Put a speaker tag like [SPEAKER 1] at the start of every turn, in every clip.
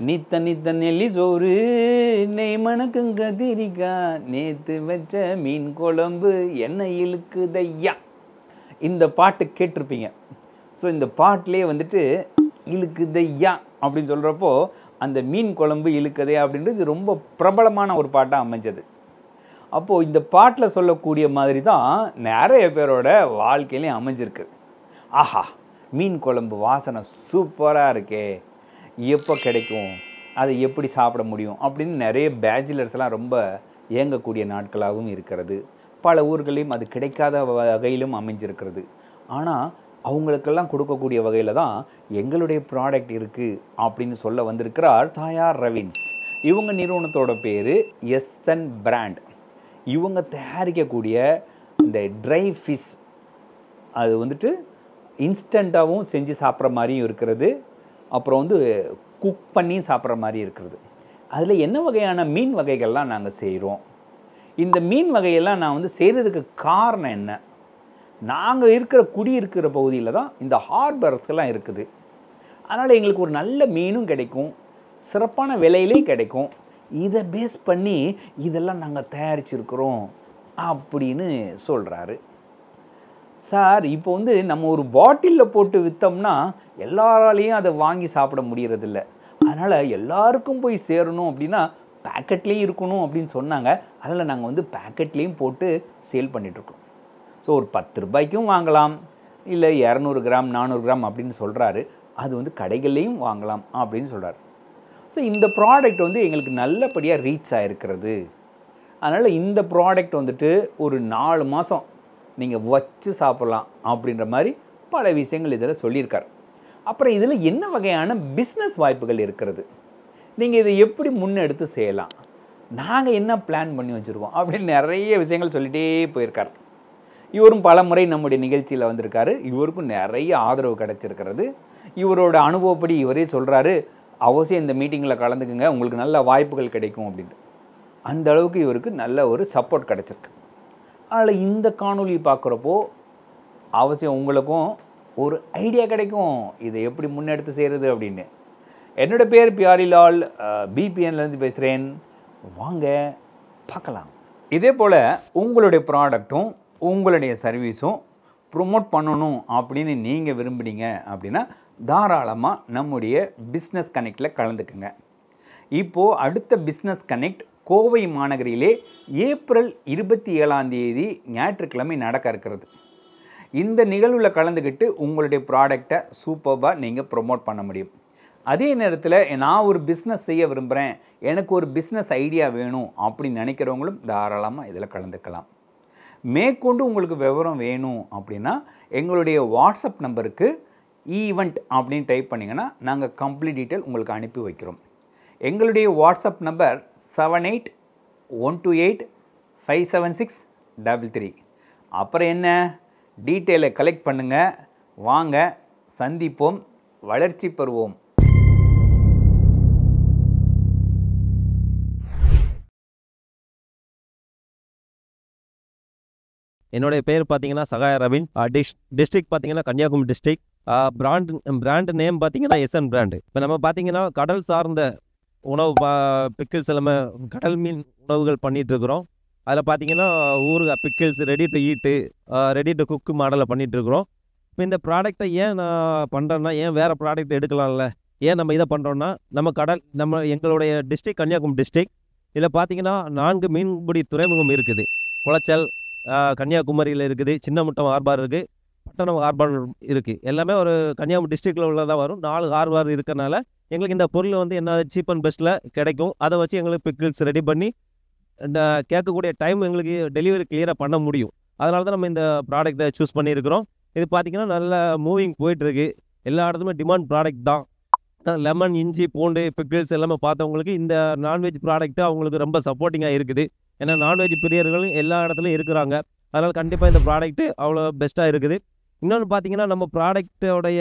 [SPEAKER 1] நித்த நித்த நெல்லி சோறு நெய் மணக்கும் கத்திரிக்கா நேத்து வச்ச மீன் குழம்பு என்ன இழுக்குதையா. இந்த பாட்டு கேட்டிருப்பீங்க. ஸோ இந்த பாட்டிலே வந்துட்டு இழுக்குதையா அப்படின்னு சொல்கிறப்போ அந்த மீன் குழம்பு இழுக்குதையா அப்படின்றது ரொம்ப பிரபலமான ஒரு பாட்டாக அமைஞ்சது. அப்போது இந்த பாட்டில் சொல்லக்கூடிய மாதிரி தான் நிறைய பேரோட வாழ்க்கையிலையும் அமைஞ்சிருக்கு. ஆஹா, மீன் குழம்பு வாசனை சூப்பராக இருக்கே, எப்போ கிடைக்கும், அதை எப்படி சாப்பிட முடியும் அப்படின்னு நிறைய பேச்சுலர்ஸ்லாம் ரொம்ப ஏங்கக்கூடிய நாட்களாகவும் இருக்கிறது. பல ஊர்களையும் அது கிடைக்காத வகையிலும் அமைஞ்சிருக்கிறது. ஆனால் அவங்களுக்கெல்லாம் கொடுக்கக்கூடிய வகையில் தான் எங்களுடைய ப்ராடக்ட் இருக்குது அப்படின்னு சொல்ல வந்திருக்கிறார் தாயார் ரவின்ஸ். இவங்க நிறுவனத்தோட பேர் எஸ்என் பிராண்ட். இவங்க தயாரிக்கக்கூடிய இந்த ட்ரை ஃபிஷ் அது வந்துட்டு இன்ஸ்டண்ட்டாகவும் செஞ்சு சாப்பிட்ற மாதிரியும் இருக்கிறது, அப்புறம் வந்து குக் பண்ணி சாப்பிட்ற மாதிரி இருக்கிறது. அதில் என்ன வகையான மீன் வகைகள்லாம் நாங்கள் செய்கிறோம், இந்த மீன் வகையெல்லாம் நான் வந்து செய்கிறதுக்கு காரணம் என்ன, நாங்கள் குடியிருக்கிற பகுதியில் தான் இந்த ஹார்பர்ஸ்கெல்லாம் இருக்குது. அதனால் எங்களுக்கு ஒரு நல்ல மீனும் கிடைக்கும், சிறப்பான விலையிலையும் கிடைக்கும். இதை பேஸ் பண்ணி இதெல்லாம் நாங்கள் தயாரிச்சிருக்கிறோம் அப்படின்னு சொல்கிறாரு. சார், இப்போ வந்து நம்ம ஒரு பாட்டிலில் போட்டு விற்றோம்னா எல்லாராலையும் அதை வாங்கி சாப்பிட முடியறதில்ல. அதனால் எல்லாருக்கும் போய் சேரணும் அப்படின்னா பேக்கெட்லேயும் இருக்கணும் அப்படின்னு சொன்னாங்க. அதில் நாங்கள் வந்து பேக்கெட்லேயும் போட்டு சேல் பண்ணிகிட்ருக்கோம். ஸோ ஒரு 10 ரூபாய்க்கும் வாங்கலாம், இல்லை 200 கிராம் 400 கிராம் அப்படின்னு சொல்கிறாரு. அது வந்து கடைகள்லேயும் வாங்கலாம் அப்படின்னு சொல்கிறார். ஸோ இந்த ப்ராடக்ட் வந்து எங்களுக்கு நல்லபடியாக ரீச் ஆகிருக்கிறது. அதனால் இந்த ப்ராடக்ட் வந்துட்டு ஒரு 4 மாதம் நீங்கள் வச்சு சாப்பிட்லாம் அப்படின்ற மாதிரி பல விஷயங்கள் இதில் சொல்லியிருக்கார். அப்புறம் இதில் என்ன வகையான பிஸ்னஸ் வாய்ப்புகள் இருக்கிறது, நீங்கள் இதை எப்படி முன்னெடுத்து செய்யலாம், நாங்கள் என்ன பிளான் பண்ணி வச்சுருக்கோம் அப்படின்னு நிறைய விஷயங்கள் சொல்லிகிட்டே போயிருக்கார். இவரும் பல முறை நம்முடைய நிகழ்ச்சியில் வந்திருக்காரு. இவருக்கும் நிறைய ஆதரவு கிடச்சிருக்கிறது. இவரோட அனுபவப்படி இவரே சொல்கிறாரு, அவசியம் இந்த மீட்டிங்கில் கலந்துக்குங்க, உங்களுக்கு நல்ல வாய்ப்புகள் கிடைக்கும் அப்படின்ட்டு. அந்த அளவுக்கு இவருக்கு நல்ல ஒரு சப்போர்ட் கிடச்சிருக்கு. அதனால் இந்த காணொலி பார்க்குறப்போ அவசியம் உங்களுக்கும் ஒரு ஐடியா கிடைக்கும், இதை எப்படி முன்னெடுத்து செய்கிறது அப்படின்னு. என்னோட பேர் பியாரிலால், பிபிஎன்லேருந்து பேசுகிறேன். வாங்க பார்க்கலாம். இதே போல் உங்களுடைய ப்ராடக்ட்டும் உங்களுடைய சர்வீஸும் ப்ரொமோட் பண்ணணும் அப்படின்னு நீங்கள் விரும்புனீங்க அப்படின்னா தாராளமாக நம்முடைய பிஸ்னஸ் கனெக்டில் கலந்துக்குங்க. இப்போது அடுத்த பிஸ்னஸ் கனெக்ட் கோவை மாநகரிலே ஏப்ரல் 27 ஞாயிற்றுக்கிழமை நடக்க இருக்கிறது. இந்த நிகழ்வில் கலந்துக்கிட்டு உங்களுடைய ப்ராடக்டை சூப்பராக நீங்கள் ப்ரொமோட் பண்ண முடியும். அதே நேரத்தில் நான் ஒரு பிஸ்னஸ் செய்ய விரும்புகிறேன், எனக்கு ஒரு பிஸ்னஸ் ஐடியா வேணும் அப்படின்னு நினைக்கிறவங்களும் தாராளமாக இதில் கலந்துக்கலாம். மேற்கொண்டு உங்களுக்கு விவரம் வேணும் அப்படின்னா எங்களுடைய வாட்ஸ்அப் நம்பருக்கு ஈவெண்ட் அப்படின்னு டைப் பண்ணிங்கன்னா நாங்கள் கம்ப்ளீட் டீட்டெயில் உங்களுக்கு அனுப்பி வைக்கிறோம். எங்களுடைய வாட்ஸ்அப் நம்பர் 7812857633. அப்புறம் என்ன, டீட்டெயிலை கலெக்ட் பண்ணுங்கள், வாங்க சந்திப்போம், வளர்ச்சி பெறுவோம்.
[SPEAKER 2] என்னுடைய பேர் பார்த்தீங்கன்னா சகாய ரவின். டிஸ்ட்ரிக்ட் பார்த்தீங்கன்னா கன்னியாகுமரி டிஸ்ட்ரிக்ட். பிராண்டு நேம் பார்த்தீங்கன்னா எஸ்என் பிராண்டு. இப்போ நம்ம பார்த்தீங்கன்னா கடல் சார்ந்த உணவு பிக்கிள்ஸ் எல்லாமே கடல் மீன் உணவுகள் பண்ணிகிட்ருக்குறோம். அதில் பார்த்தீங்கன்னா ஊறுகாய் pickles, ready to eat, ready to cook மாடலில் பண்ணிகிட்ருக்குறோம். இப்போ இந்த ப்ராடக்டை ஏன் நான் பண்ணுறேன்னா, ஏன் வேறு ப்ராடக்ட் எடுக்கலாம்ல, ஏன் நம்ம இதை பண்ணுறோன்னா, எங்களுடைய டிஸ்ட்ரிக்ட் கன்னியாகுமரி டிஸ்ட்ரிக்ட். இதில் பார்த்தீங்கன்னா 4 மீன்பிடி துறைமுகம் இருக்குது. குளச்சல் கன்னியாகுமரியில் இருக்குது, சின்னமுட்டம் ஹார்பார் இருக்குது, பட்டணம் ஹார்பார் இருக்குது. எல்லாமே ஒரு கன்னியாகுமரி டிஸ்ட்ரிக்டில் உள்ளதாக வரும். 4 ஹார்பார் இருக்கிறனால எங்களுக்கு இந்த பொருள் வந்து என்ன சீப் அண்ட் பெஸ்ட்டில் கிடைக்கும். அதை வச்சு எங்களுக்கு பிக்கிள்ஸ் ரெடி பண்ணி இந்த கேட்கக்கூடிய டைம் எங்களுக்கு டெலிவரி கிளியராக பண்ண முடியும். அதனால தான் நம்ம இந்த ப்ராடக்ட்டை சூஸ் பண்ணியிருக்கிறோம். இது பார்த்திங்கன்னா நல்ல மூவிங் போயிட்டுருக்கு. எல்லா இடத்துலையுமே டிமாண்ட் ப்ராடக்ட் தான். லெமன், இஞ்சி, பூண்டு, பிக்கிள்ஸ் எல்லாமே பார்த்தவங்களுக்கு இந்த நான்வெஜ் ப்ராடக்ட்டு அவங்களுக்கு ரொம்ப சப்போர்ட்டிங்காக இருக்குது. ஏன்னா நான்வெஜ் பிரியர்களும் எல்லா இடத்துலையும் இருக்கிறாங்க. அதனால் கண்டிப்பாக இந்த ப்ராடக்ட்டு அவ்வளோ பெஸ்ட்டாக இருக்குது. இன்னொன்று பார்த்தீங்கன்னா நம்ம ப்ராடக்டோடைய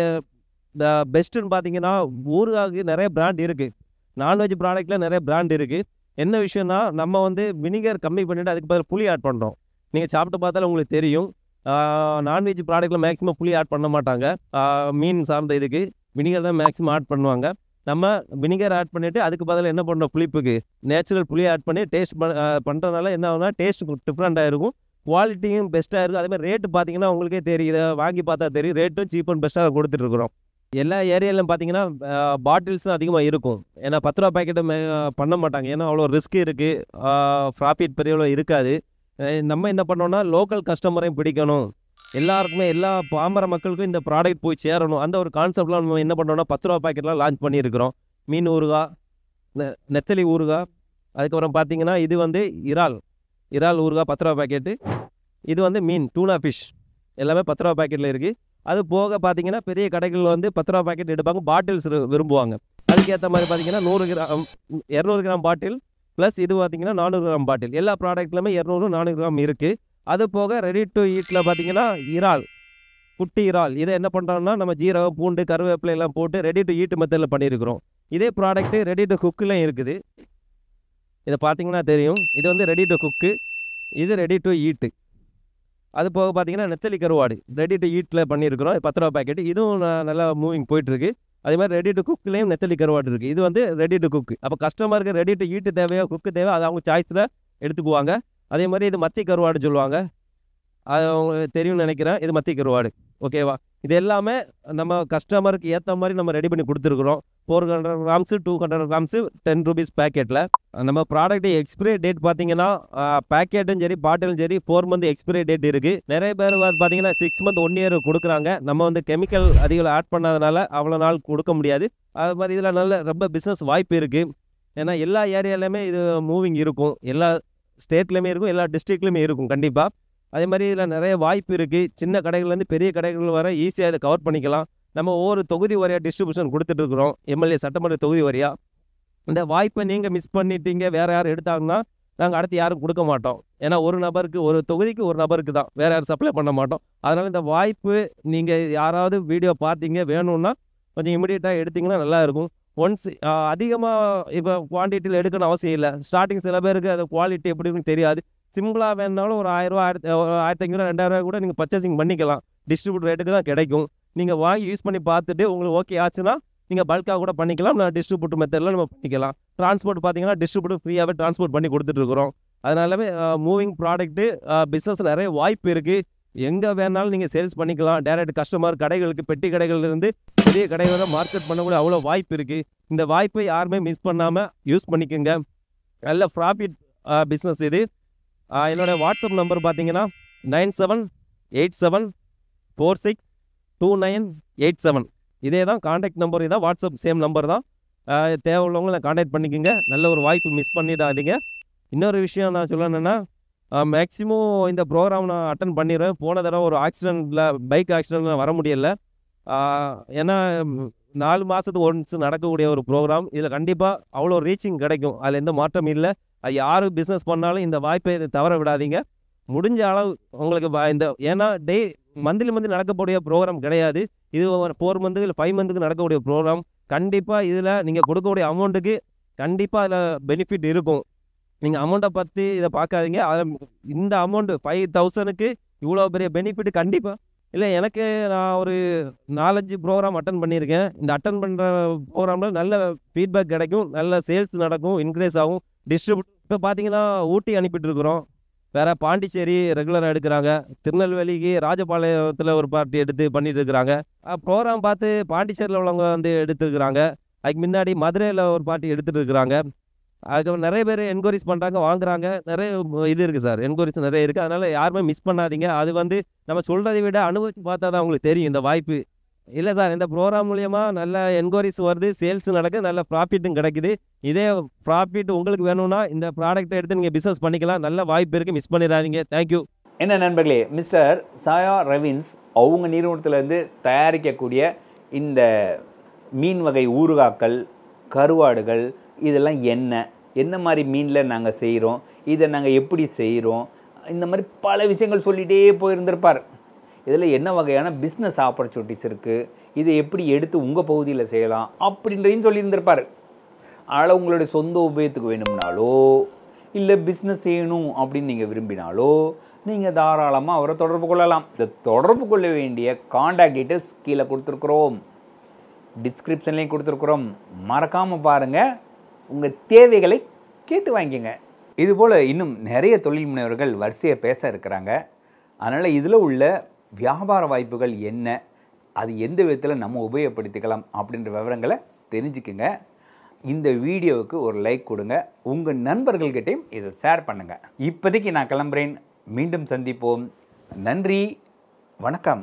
[SPEAKER 2] இந்த பெஸ்ட்டுன்னு பார்த்தீங்கன்னா ஊறுகாய்க்கு நிறைய பிராண்ட் இருக்குது, நான்வெஜ் ப்ராடக்ட்டில் நிறைய பிராண்ட் இருக்குது. என்ன விஷயம்னா நம்ம வந்து வினிகர் கம்மி பண்ணிவிட்டு அதுக்கு பதில் புளி ஆட் பண்ணுறோம். நீங்கள் சாப்பிட்டு பார்த்தாலும் உங்களுக்கு தெரியும். நான்வெஜ் ப்ராடக்ட்டில் மேக்ஸிமம் புளி ஆட் பண்ண மாட்டாங்க. மீன் சார்ந்த இதுக்கு வினிகர் தான் மேக்ஸிமம் ஆட் பண்ணுவாங்க. நம்ம வினிகர் ஆட் பண்ணிவிட்டு அதுக்கு பதிலாக என்ன பண்ணுறோம், புளிப்புக்கு நேச்சுரல் புளி ஆட் பண்ணி டேஸ்ட் பண்ணுறதுனால என்ன ஆகுனா டேஸ்ட் டிஃப்ரெண்ட்டாக இருக்கும், குவாலிட்டியும் பெஸ்ட்டாக இருக்கும். அதேமாதிரி ரேட்டு பார்த்தீங்கன்னா உங்களுக்கே தெரியும், இதை வாங்கி பார்த்தா தெரியும், ரேட்டும் சீப் அண்ட் பெஸ்ட்டாக கொடுத்துட்ருக்குறோம். எல்லா ஏரியாவிலும் பார்த்தீங்கன்னா பாட்டில்ஸ் தான் அதிகமாக இருக்கும். ஏன்னா 10 ரூபா பாக்கெட்டை பண்ண மாட்டாங்க, ஏன்னா அவ்வளோ ரிஸ்க் இருக்குது, ப்ராஃபிட் பெரிய அளவு இருக்காது. நம்ம என்ன பண்ணோம்னா லோக்கல் கஸ்டமரையும் பிடிக்கணும், எல்லாருக்குமே எல்லா பாமர மக்களுக்கும் இந்த ப்ராடக்ட் போய் சேரணும், அந்த ஒரு கான்செப்ட்லாம் நம்ம என்ன பண்ணோம்னா 10 ரூபா பாக்கெட்லாம் லான்ச் பண்ணியிருக்கிறோம். மீன் ஊறுகாய், நெத்தலி ஊறுகாய், அதுக்கப்புறம் பார்த்தீங்கன்னா இது வந்து இறால் ஊறுகாய் 10 ரூபா பாக்கெட்டு, இது வந்து மீன் டூனா ஃபிஷ் எல்லாமே 10 ரூபா பாக்கெட்டில் இருக்குது. அது போக பார்த்தீங்கன்னா பெரிய கடைகளில் வந்து 10 ரூபா பாக்கெட் எடுப்பாங்க, பாட்டில்ஸ் விரும்புவாங்க. அதுக்கேற்ற மாதிரி பார்த்தீங்கன்னா 100 கிராம் 200 கிராம் பாட்டில் ப்ளஸ் இது பார்த்தீங்கன்னா 400 கிராம் பாட்டில், எல்லா ப்ராடக்ட்லையுமே 200 400 கிராம் இருக்குது. அது போக ரெடி டு ஈட்டில் பார்த்தீங்கன்னா குட்டி இறால் இதை என்ன பண்ணுறோம்னா நம்ம ஜீரகம் பூண்டு கருவேப்பிலை எல்லாம் போட்டு ரெடி டு ஈட் மெத்தடில் பண்ணியிருக்கிறோம். இதே ப்ராடக்ட்டு ரெடி டு குக்கிலையும் இருக்குது, இதை பார்த்தீங்கன்னா தெரியும். இது வந்து ரெடி டு குக்கு, இது ரெடி டு ஈட்டு. அது போக பார்த்தீங்கன்னா நெத்தலி கருவாடு ரெடி டு ஈட்டில் பண்ணியிருக்கிறோம், 10 ரூபா பாக்கெட்டு, இதுவும் நல்லா மூவிங் போயிட்டுருக்கு. அதே மாதிரி ரெடி டு குக்லேயும் நெத்தலி கருவாடு இருக்குது, இது வந்து ரெடி டு குக்கு. அப்போ கஸ்டமருக்கு ரெடி டு ஈட்டு தேவையோ குக்கு தேவையோ அது அவங்க சாய்ஸில் எடுத்துக்குவாங்க. அதே மாதிரி இது மத்தி கருவாடு சொல்லுவாங்க, அது அவங்களுக்கு தெரியும்னு நினைக்கிறேன், இது மத்தி கருவாடு. ஓகேவா, இது எல்லாமே நம்ம கஸ்டமருக்கு ஏற்ற மாதிரி நம்ம ரெடி பண்ணி கொடுத்துருக்குறோம். 400 கிராம்ஸு 200 கிராம்ஸு 10 ரூபீஸ் பேக்கெட்டில். நம்ம ப்ராடக்ட் எக்ஸ்பிரி டேட் பார்த்தீங்கன்னா பேக்கெட்டும் சரி பாட்டிலும் சரி 4 மந்த் எக்ஸ்பிரி டேட் இருக்குது. நிறைய பேர் பார்த்தீங்கன்னா 6 மந்த் 1 இயர் கொடுக்குறாங்க. நம்ம வந்து கெமிக்கல் அதிகம் ஆட் பண்ணாதனால அவ்வளோ நாள் கொடுக்க முடியாது. அது மாதிரி இதில் நல்ல ரொம்ப பிஸ்னஸ் வாய்ப்பு இருக்குது. ஏன்னா எல்லா ஏரியாலையுமே இது மூவிங் இருக்கும், எல்லா ஸ்டேட்லேயுமே இருக்கும், எல்லா டிஸ்ட்ரிக்ட்லையுமே இருக்கும் கண்டிப்பாக. அதே மாதிரி இதில் நிறைய வாய்ப்பு இருக்குது, சின்ன கடைகள்லேருந்து பெரிய கடைகள் வர ஈஸியாக இதை கவர் பண்ணிக்கலாம். நம்ம ஒவ்வொரு தொகுதி வரையாக டிஸ்ட்ரிபியூஷன் கொடுத்துட்ருக்குறோம், எம்எல்ஏ சட்டமன்ற தொகுதி வரையாக. இந்த வாய்ப்பை நீங்கள் மிஸ் பண்ணிட்டீங்க, வேறு யாரும் எடுத்தாங்கன்னா நாங்கள் அடுத்து யாரும் கொடுக்க மாட்டோம். ஏன்னா ஒரு நபருக்கு ஒரு தொகுதிக்கு ஒரு நபருக்கு தான், வேறு யாரும் சப்ளை பண்ண மாட்டோம். அதனால் இந்த வாய்ப்பு நீங்கள் யாராவது வீடியோ பார்த்தீங்க வேணும்னா கொஞ்சம் இமிடியேட்டாக எடுத்திங்கன்னா நல்லாயிருக்கும். ஒன்ஸ் அதிகமாக இப்போ குவான்டிட்டியில் எடுக்கணும் அவசியம் இல்லை. ஸ்டார்டிங் சில பேருக்கு அது குவாலிட்டி எப்படின்னு தெரியாது, சிம்பிளாக வேணுனாலும் ஒரு 1000 ரூபா 1500 2000 கூட நீங்கள் பர்ச்சேசிங் பண்ணிக்கலாம், டிஸ்ட்ரிபியூட்டர் ரேட்டுக்கு தான் கிடைக்கும். நீங்கள் வாங்கி யூஸ் பண்ணி பார்த்துட்டு உங்களுக்கு ஓகே ஆச்சுன்னா நீங்கள் பல்காக கூட பண்ணிக்கலாம், நான் டிஸ்ட்ரிபியூட்டர் மெத்தடில் நம்ம பண்ணிக்கலாம். டிரான்ஸ்போர்ட் பார்த்தீங்கன்னா டிஸ்ட்ரிபியூட்டர் ஃப்ரீயாகவே டிரான்ஸ்போர்ட் பண்ணி கொடுத்துட்ருக்குறோம். அதனாலவே மூவிங் ப்ராடக்ட்டு பிஸ்னஸ் நிறைய வாய்ப்பு இருக்குது, எங்கே வேணாலும் நீங்கள் சேல்ஸ் பண்ணிக்கலாம். டேரக்ட் கஸ்டமர் கடைகளுக்கு, பெட்டி கடைகள்லேருந்து பெரிய கடைகளை மார்க்கெட் பண்ணக்கூட அவ்வளோ வாய்ப்பு இருக்குது. இந்த வாய்ப்பை யாருமே மிஸ் பண்ணாமல் யூஸ் பண்ணிக்கோங்க, நல்ல ப்ராஃபிட் பிஸ்னஸ் இது. என்னோடய வாட்ஸ்அப் நம்பர் பார்த்தீங்கன்னா 9787462987. இதே தான் காண்டாக்ட் நம்பர், இதான் வாட்ஸ்அப் சேம் நம்பர் தான். தேவையுள்ளவங்களை காண்டாக்ட் பண்ணிக்கோங்க, நல்ல ஒரு வாய்ப்பு மிஸ் பண்ணிடாதீங்க. இன்னொரு விஷயம் நான் சொல்லணுன்னா மேக்ஸிமம் இந்த ப்ரோக்ராம் நான் அட்டன் பண்ணிடுறேன். போன தடவை ஒரு ஆக்சிடெண்ட்டில் பைக் ஆக்சிடெண்ட்டில் வர முடியலை, ஏன்னா 4 மாதத்துக்கு ஒன்ஸ் நடக்கக்கூடிய ஒரு ப்ரோக்ராம். இதில் கண்டிப்பாக அவ்வளோ ரீச்சிங் கிடைக்கும், அதில் எந்த மாற்றமும் இல்லை. அது யார் பிஸ்னஸ் பண்ணாலும் இந்த வாய்ப்பை தவற விடாதீங்க. முடிஞ்ச அளவு உங்களுக்கு இந்த ஏன்னா மந்த்லி நடக்கக்கூடிய ப்ரோக்ராம் கிடையாது, இது 4 மந்த்துக்கு இல்லை 5 மந்த்துக்கு நடக்கக்கூடிய ப்ரோக்ராம். கண்டிப்பாக இதில் நீங்கள் கொடுக்கக்கூடிய அமௌண்ட்டுக்கு கண்டிப்பாக அதில் பெனிஃபிட் இருக்கும். நீங்கள் அமௌண்ட்டை பற்றி இதை பார்க்காதீங்க, அதில் இந்த அமௌண்ட்டு 5000க்கு இவ்வளோ பெரிய பெனிஃபிட் கண்டிப்பாக இல்லை. எனக்கு நான் ஒரு 4-5 ப்ரோக்ராம் அட்டன் பண்ணியிருக்கேன். இந்த அட்டன் பண்ணுற ப்ரோக்ராமில் நல்ல ஃபீட்பேக் கிடைக்கும், நல்ல சேல்ஸ் நடக்கும், இன்க்ரீஸ் ஆகும். டிஸ்ட்ரிபியூட் இப்போ பார்த்தீங்கன்னா ஊட்டி அனுப்பிட்டுருக்குறோம், வேறு பாண்டிச்சேரி ரெகுலராக எடுக்கிறாங்க, திருநெல்வேலிக்கு ராஜபாளையத்தில் ஒரு பார்ட்டி எடுத்து பண்ணிட்டு இருக்கிறாங்க. ப்ரோக்ராம் பார்த்து பாண்டிச்சேரியில் உள்ளவங்க வந்து எடுத்துருக்குறாங்க, அதுக்கு முன்னாடி மதுரையில் ஒரு பார்ட்டி எடுத்துகிட்டு இருக்கிறாங்க. அதுக்கப்புறம் நிறைய பேர் என்கொயரிஸ் பண்ணுறாங்க, வாங்குறாங்க, நிறைய இது இருக்குது சார், என்கொயரிஸ் நிறைய இருக்குது. அதனால் யாருமே மிஸ் பண்ணாதீங்க. அது வந்து நம்ம சொல்கிறதை விட அனுபவித்து பார்த்தா தான் உங்களுக்கு தெரியும் இந்த வாய்ப்பு. இல்லை சார், இந்த ப்ரோக்ராம் மூலிமா நல்ல என்கொயரிஸ் வருது, சேல்ஸ் நடக்குது, நல்ல ப்ராஃபிட்டும் கிடைக்குது. இதே ப்ராஃபிட் உங்களுக்கு வேணும்னா இந்த ப்ராடக்ட்டை எடுத்து நீங்கள் பிஸ்னஸ் பண்ணிக்கலாம், நல்ல வாய்ப்பு இருக்குது, மிஸ் பண்ணிடாதீங்க. தேங்க்யூ.
[SPEAKER 1] என்ன நண்பர்களே, மிஸ்டர் சாயா ரவின்ஸ் அவங்க நிறுவனத்திலேருந்து தயாரிக்கக்கூடிய இந்த மீன் வகை ஊறுகாக்கள், கருவாடுகள், இதெல்லாம் என்ன மாதிரி மீனில் நாங்கள் செய்கிறோம், இதை நாங்கள் எப்படி செய்கிறோம், இந்த மாதிரி பல விஷயங்கள் சொல்லிகிட்டே போயிருந்திருப்பார். இதில் என்ன வகையான பிஸ்னஸ் ஆப்பர்ச்சுனிட்டிஸ் இருக்குது, இதை எப்படி எடுத்து உங்கள் பகுதியில் செய்யலாம் அப்படின்றதையும் சொல்லியிருந்திருப்பார். அதனால் உங்களுடைய சொந்த உபயோகத்துக்கு வேணும்னாலோ இல்லை பிஸ்னஸ் செய்யணும் அப்படின்னு நீங்கள் விரும்பினாலோ நீங்கள் தாராளமாக அவரை தொடர்பு கொள்ளலாம். இந்த தொடர்பு கொள்ள வேண்டிய காண்டாக்ட் டீட்டெயில்ஸ் கீழே கொடுத்துருக்குறோம். டிஸ்கிரிப்ஷன்லேயும் கொடுத்துருக்குறோம். மறக்காமல் பாருங்கள், உங்கள் தேவைகளை கேட்டு வாங்கிக்கங்க. இதுபோல் இன்னும் நிறைய தொழில் முனைவர்கள் வரிசையை பேச இருக்கிறாங்க. அதனால் இதில் உள்ள வியாபார வாய்ப்புகள் என்ன, அது எந்த விதத்தில் நம்ம உபயோகப்படுத்திக்கலாம் அப்படின்ற விவரங்களை தெரிஞ்சுக்குங்க. இந்த வீடியோவுக்கு ஒரு லைக் கொடுங்க, உங்கள் நண்பர்கள்கிட்டையும் இதை ஷேர் பண்ணுங்கள். இப்போதைக்கு நான் கிளம்புறேன். மீண்டும் சந்திப்போம். நன்றி, வணக்கம்.